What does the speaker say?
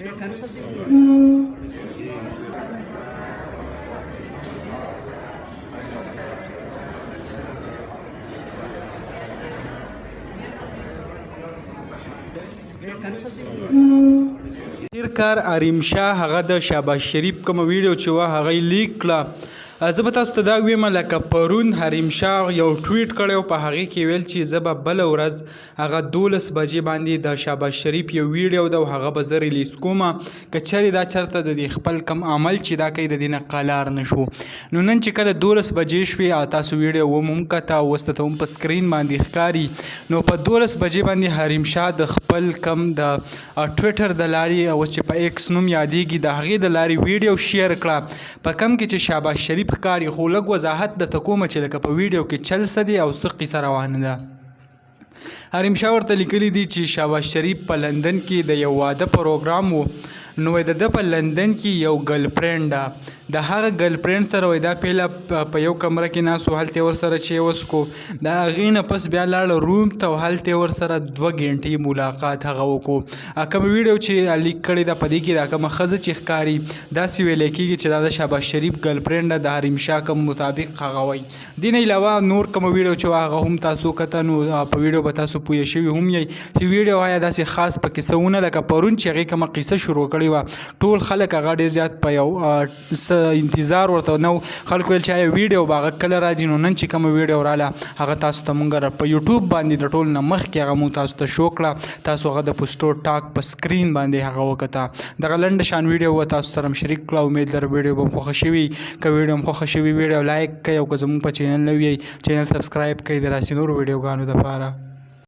تیرکار اریم شاه هغه د شهباز شریف کوم ویډیو چې وا هغه لیک کړه. زه به تاسو ته دا ویم لکه پرون حریم شاه یو ټویټ کړی او په هغې کې ویل چې زه به بله ورځ هغه 12 بجې باندې د شهباز شریف یو ویډیو ده او هغه به زه ریلیز کوم که چېرې دا چېرته د دې خپل کم عمل چې دا کوي د دې نه قلار نه شو. نو نن چې کله 12 بجې شوې تاسو ویډیو ومو کته او اوس ته هم په سکرین باندې ښکاري. نو په 12 بجې باندې حریم شاه د خپل کم د ټویټر د لارې او چې په ایکس نوم یادېږي د هغې د لارې ویډیو شیر کړه په کم کې چې شهباز شریف ښکاري. خو لږ وضاحت درته کومه چې لکه په ویډیو کې چل څه دی او څه قیصه روانه ده. حریم شاه ورته لیکلي دي چې شهباز شریف په لندن کې د یو واده پروګرام و نو د ده په لندن کې یو ګرل فرینډ ده د هغه ګرل فرینډ سره دا پیله په یو کمره کې ناست و هلته یې ورسره چې وسکو د هغې نه پس بیا لاړه روم ته او هلته یې ورسره 2 غنټې ملاقات هغه وکړو. کومه ویډیو چې لیک کړې ده په دې کې دا کومه ښځه چې ښکاري داسې ویلی کېږي چې دا د شهباز شریف ګرل فرینډ ده د حریم شاه کوم مطابق هغه وایي. دې نه علاوه نور کومه ویډیو چې هغه هم تاسو کته نو په ویډیو به تاسو پوه شوي هم یئ چې ویډیو آیا داسې خاص پکې څه ونه لکه پرون چې هغې کومه قیصه شروع کړې وه ټول خلک هغه ډېر زیات په یو انتظار ورته نو خلکو ویل چې آیا ویډیو به هغه کله راځي. نو نن چې کومه ویډیو راله هغه تاسو ته مونږ په یوټیوب باندې د ټول نه مخکې هغه مونږ تاسو ته شو کړه. تاسو هغه د پوسټو ټاک په سکرین باندې هغه وکته. دغه لنډه شان ویډیو به تاسو سره هم شریک کړه. امید لرم ویډیو به خوښه شوي. که ویډیو هم خوښه شوي ویډیو لایک کړئ او که زموږ په چینل نوي یئ چینل سبسکرایب کړئ د داسې نورو ویډیوګانو دپاره.